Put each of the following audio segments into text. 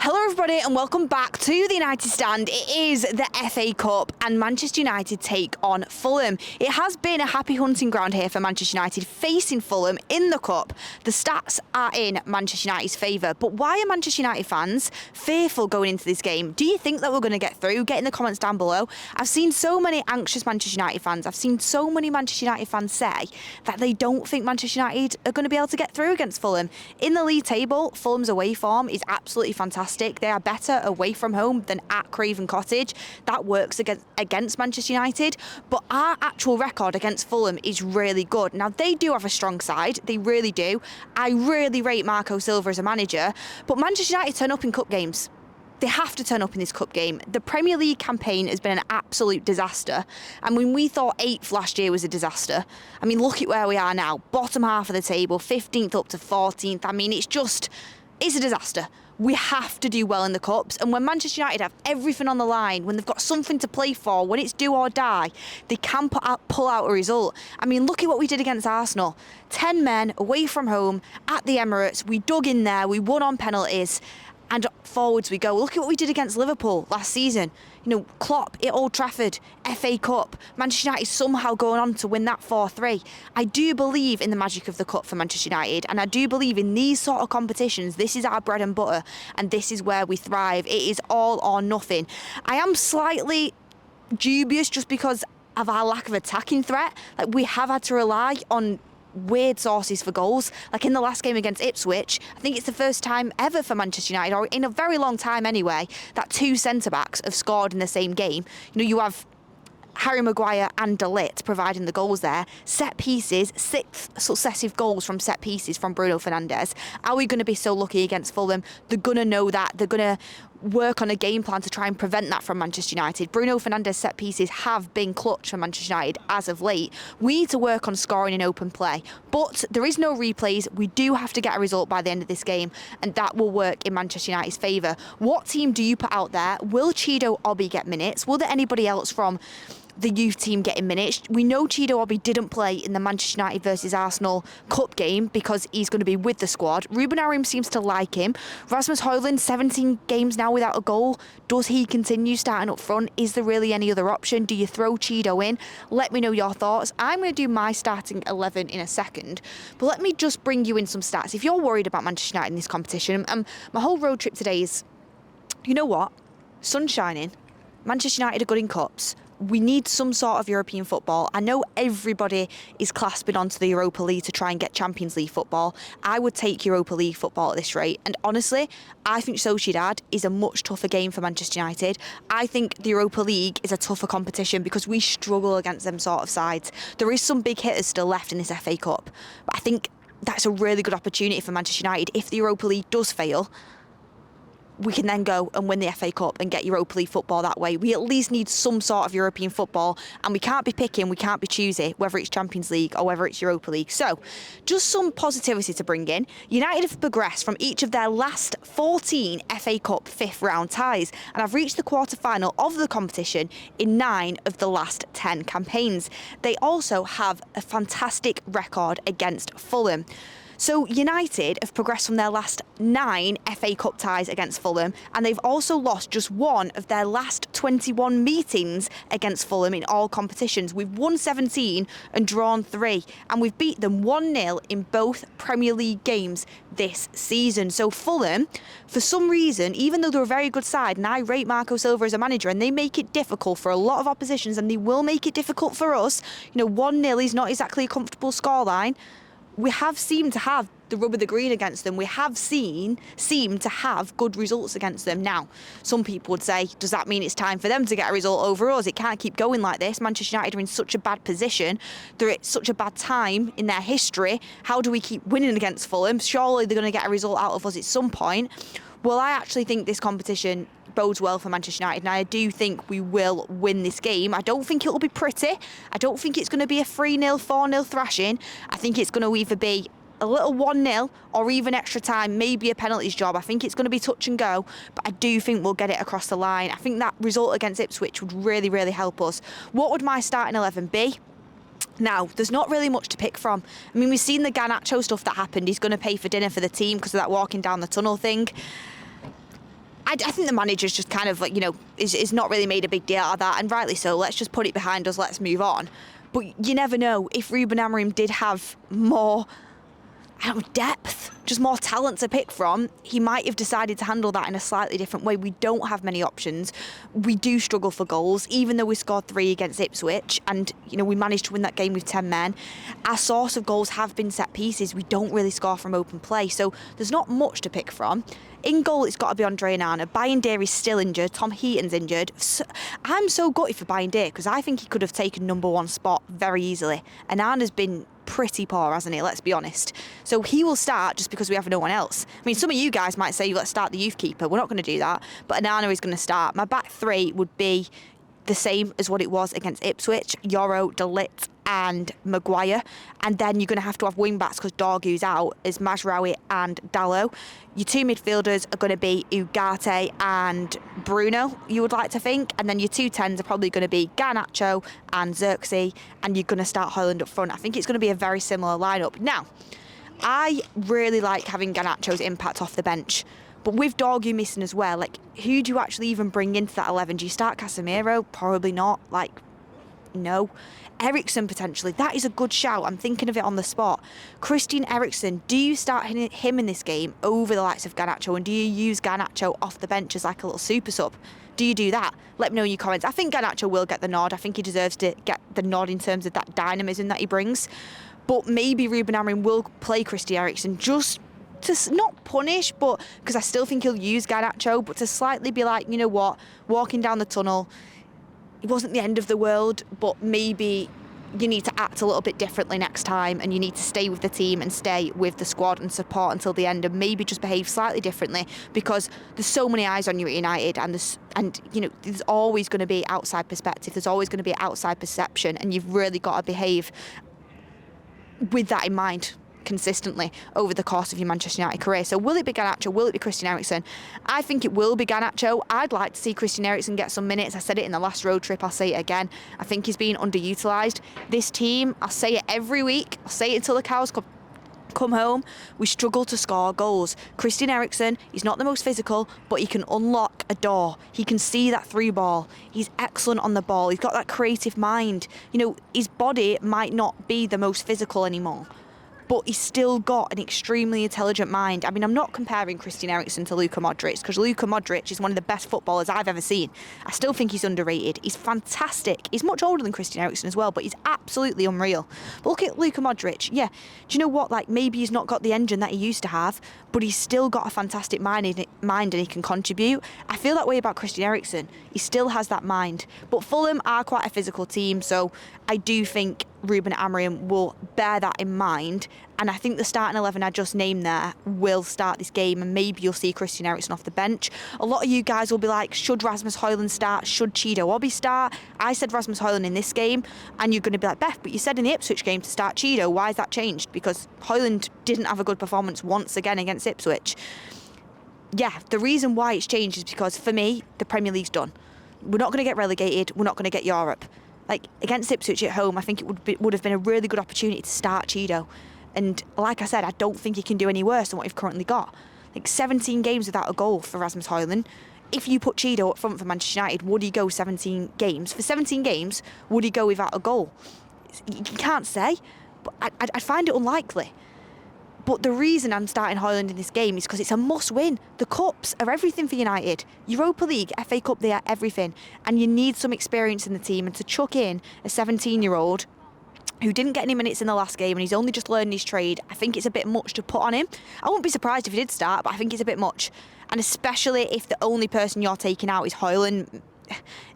Hello everybody and welcome back to the United Stand. It is the FA Cup and Manchester United take on Fulham. It has been a happy hunting ground here for Manchester United facing Fulham in the Cup. The stats are in Manchester United's favour, but why are Manchester United fans fearful going into this game? Do you think that we're going to get through? Get in the comments down below. I've seen so many anxious Manchester United fans. I've seen so many Manchester United fans say that they don't think Manchester United are going to be able to get through against Fulham. In the league table, Fulham's away form is absolutely fantastic. They are better away from home than at Craven Cottage. That works against Manchester United, but our actual record against Fulham is really good. Now, they do have a strong side. They really do. I really rate Marco Silva as a manager, but Manchester United turn up in cup games. They have to turn up in this cup game. The Premier League campaign has been an absolute disaster. And when we thought 8th last year was a disaster, I mean, look at where we are now. Bottom half of the table, 15th up to 14th. I mean, it's a disaster. We have to do well in the Cups, and when Manchester United have everything on the line, when they've got something to play for, when it's do or die, they can pull out a result. I mean, look at what we did against Arsenal. 10 men away from home at the Emirates. We dug in there, we won on penalties, and forwards we go. Look at what we did against Liverpool last season. You know, Klopp at Old Trafford, FA Cup. Manchester United somehow going on to win that 4-3. I do believe in the magic of the Cup for Manchester United, and I do believe in these sort of competitions. This is our bread and butter, and this is where we thrive. It is all or nothing. I am slightly dubious just because of our lack of attacking threat. Like, we have had to rely on weird sources for goals. Like in the last game against Ipswich, I think it's the first time ever for Manchester United, or in a very long time anyway, that two centre-backs have scored in the same game. You know, you have Harry Maguire and De Ligt providing the goals there. Set pieces, 6 successive goals from set pieces from Bruno Fernandes. Are we going to be so lucky against Fulham? They're going to know that. They're going to work on a game plan to try and prevent that from Manchester United. Bruno Fernandes' set pieces have been clutch for Manchester United as of late. We need to work on scoring in open play, but there is no replays. We do have to get a result by the end of this game, and that will work in Manchester United's favour. What team do you put out there? Will Chido Obi get minutes? Will there anybody else from the youth team getting minutes? We know Chido Obi didn't play in the Manchester United versus Arsenal Cup game because he's going to be with the squad. Ruben Amorim seems to like him. Rasmus Højlund, 17 games now without a goal. Does he continue starting up front? Is there really any other option? Do you throw Chido in? Let me know your thoughts. I'm going to do my starting 11 in a second, but let me just bring you in some stats. If you're worried about Manchester United in this competition, my whole road trip today is, you know what? Sun's shining. Manchester United are good in cups. We need some sort of European football. I know everybody is clasping onto the Europa League to try and get Champions League football. I would take Europa League football at this rate. And honestly, I think Sociedad is a much tougher game for Manchester United. I think the Europa League is a tougher competition because we struggle against them sort of sides. There is some big hitters still left in this FA Cup, but I think that's a really good opportunity for Manchester United. If the Europa League does fail, we can then go and win the FA Cup and get Europa League football that way. We at least need some sort of European football, and we can't be picking, we can't be choosy, whether it's Champions League or whether it's Europa League. So, just some positivity to bring in. United have progressed from each of their last 14 FA Cup 5th round ties, and have reached the quarter-final of the competition in 9 of the last 10 campaigns. They also have a fantastic record against Fulham. So United have progressed from their last 9 FA Cup ties against Fulham, and they've also lost just 1 of their last 21 meetings against Fulham in all competitions. We've won 17 and drawn 3, and we've beat them 1-0 in both Premier League games this season. So Fulham, for some reason, even though they're a very good side, and I rate Marco Silva as a manager, and they make it difficult for a lot of oppositions, and they will make it difficult for us. You know, 1-0 is not exactly a comfortable scoreline. We have seemed to have the rub of the green against them. We have seemed to have good results against them. Now, some people would say, does that mean it's time for them to get a result over us? It can't keep going like this. Manchester United are in such a bad position. They're at such a bad time in their history. How do we keep winning against Fulham? Surely they're going to get a result out of us at some point. Well, I actually think this competition bodes well for Manchester United, and I do think we will win this game. I don't think it will be pretty. I don't think it's going to be a 3-0, 4-0 thrashing. I think it's going to either be a little 1-0 or even extra time, maybe a penalties job. I think it's going to be touch and go, but I do think we'll get it across the line. I think that result against Ipswich would really, really help us. What would my starting 11 be? Now, there's not really much to pick from. I mean, we've seen the Garnacho stuff that happened. He's going to pay for dinner for the team because of that walking down the tunnel thing. I think the manager's just kind of like, is not really made a big deal out of that, and rightly so. Let's just put it behind us, let's move on. But you never know, if Ruben Amorim did have more depth, just more talent to pick from, he might have decided to handle that in a slightly different way. We don't have many options. We do struggle for goals, even though we scored 3 against Ipswich, and we managed to win that game with 10 men. Our source of goals have been set pieces. We don't really score from open play, so there's not much to pick from. In goal, it's got to be Andre Onana. Bayindir is still injured. Tom Heaton's injured. So, I'm so gutted for Bayindir because I think he could have taken number 1 spot very easily. Onana's been pretty poor, hasn't he? Let's be honest. So he will start just because we have no one else. I mean, some of you guys might say, let's start the youth keeper. We're not going to do that. But Onana is going to start. My back 3 would be the same as what it was against Ipswich. Yoro, De Ligt and Maguire. And then you're going to have wing backs because Dorgu's out, as Mazraoui and Dalot. Your 2 midfielders are going to be Ugarte and Bruno, you would like to think. And then your 2 10s are probably going to be Garnacho and Xerxes. And you're going to start Højlund up front. I think it's going to be a very similar lineup. Now, I really like having Garnacho's impact off the bench. But with Dorgu missing as well, who do you actually even bring into that 11? Do you start Casemiro? Probably not. No. Eriksen potentially. That is a good shout. I'm thinking of it on the spot. Christian Eriksen, do you start him in this game over the likes of Garnacho? And do you use Garnacho off the bench as a little super sub? Do you do that? Let me know in your comments. I think Garnacho will get the nod. I think he deserves to get the nod in terms of that dynamism that he brings. But maybe Ruben Amorim will play Christian Eriksen just to not punish, but because I still think he'll use Garnacho, but to slightly be like, you know what, walking down the tunnel, it wasn't the end of the world, but maybe you need to act a little bit differently next time, and you need to stay with the team and stay with the squad and support until the end, and maybe just behave slightly differently, because there's so many eyes on you at United, and there's always going to be outside perspective, there's always going to be outside perception, and you've really got to behave with that in mind consistently over the course of your Manchester United career. So will it be Garnacho? Will it be Christian Eriksen? I think it will be Garnacho. I'd like to see Christian Eriksen get some minutes. I said it in the last road trip. I'll say it again. I think he's been underutilised. This team, I'll say it every week. I'll say it until the cows come home. We struggle to score goals. Christian Eriksen, he's not the most physical, but he can unlock a door. He can see that through ball. He's excellent on the ball. He's got that creative mind. His body might not be the most physical anymore, but he's still got an extremely intelligent mind. I mean, I'm not comparing Christian Eriksen to Luka Modric, because Luka Modric is one of the best footballers I've ever seen. I still think he's underrated. He's fantastic. He's much older than Christian Eriksen as well, but he's absolutely unreal. But look at Luka Modric. Yeah, do you know what? Maybe he's not got the engine that he used to have, but he's still got a fantastic mind and he can contribute. I feel that way about Christian Eriksen. He still has that mind. But Fulham are quite a physical team, so I do think Ruben Amorim will bear that in mind, and I think the starting 11 I just named there will start this game, and maybe you'll see Christian Eriksen off the bench. A lot of you guys will be like, should Rasmus Højlund start? Should Chido Obi start? I said Rasmus Højlund in this game, and you're going to be like, Beth, but you said in the Ipswich game to start Chido. Why has that changed? Because Højlund didn't have a good performance once again against Ipswich. Yeah, the reason why it's changed is because, for me, the Premier League's done. We're not going to get relegated. We're not going to get Europe. Against Ipswich at home, I think it would have been a really good opportunity to start Chido. And like I said, I don't think he can do any worse than what we've currently got. 17 games without a goal for Rasmus Højlund. If you put Chido up front for Manchester United, would he go 17 games? For 17 games, would he go without a goal? You can't say, but I find it unlikely. But the reason I'm starting Højlund in this game is because it's a must-win. The cups are everything for United. Europa League, FA Cup, they are everything. And you need some experience in the team. And to chuck in a 17-year-old who didn't get any minutes in the last game and he's only just learning his trade, I think it's a bit much to put on him. I wouldn't be surprised if he did start, but I think it's a bit much. And especially if the only person you're taking out is Højlund,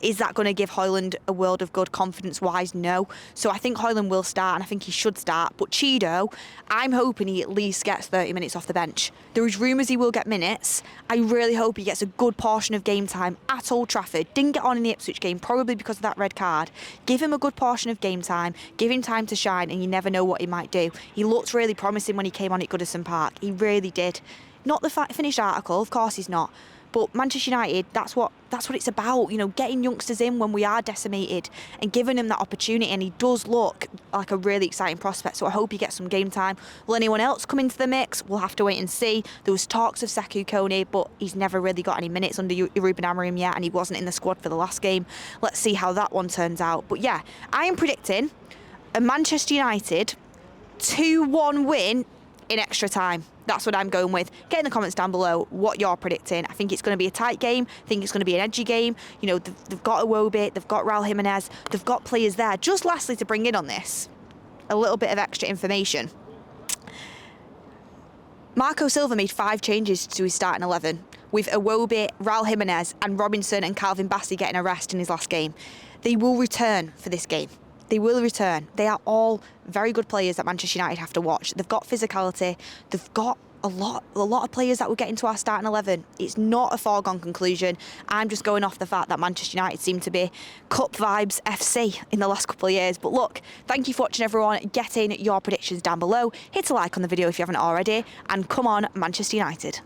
is that going to give Højlund a world of good confidence-wise? No. So I think Højlund will start, and I think he should start. But Chido, I'm hoping he at least gets 30 minutes off the bench. There is rumours he will get minutes. I really hope he gets a good portion of game time at Old Trafford. Didn't get on in the Ipswich game, probably because of that red card. Give him a good portion of game time. Give him time to shine, and you never know what he might do. He looked really promising when he came on at Goodison Park. He really did. Not the finished article, of course he's not. But Manchester United, that's what it's about, you know, getting youngsters in when we are decimated and giving him that opportunity, and he does look like a really exciting prospect, so I hope he gets some game time. Will anyone else come into the mix? We'll have to wait and see. There was talks of Sekou Kone, but he's never really got any minutes under Ruben Amorim yet, and he wasn't in the squad for the last game. Let's see how that one turns out. But yeah, I am predicting a Manchester United 2-1 win in extra time. That's what I'm going with. Get in the comments down below what you're predicting. I think it's going to be a tight game. I think it's going to be an edgy game. You know, they've got Iwobi, they've got Raul Jimenez, they've got players there. Just lastly, to bring in on this, a little bit of extra information. Marco Silva made 5 changes to his starting 11, with Iwobi, Raul Jimenez and Robinson and Calvin Bassey getting a rest in his last game. They will return for this game. They will return. They are all very good players that Manchester United have to watch. They've got physicality. They've got a lot of players that will get into our starting 11. It's not a foregone conclusion. I'm just going off the fact that Manchester United seem to be Cup vibes FC in the last couple of years. But look, thank you for watching, everyone. Get in your predictions down below. Hit a like on the video if you haven't already. And come on, Manchester United.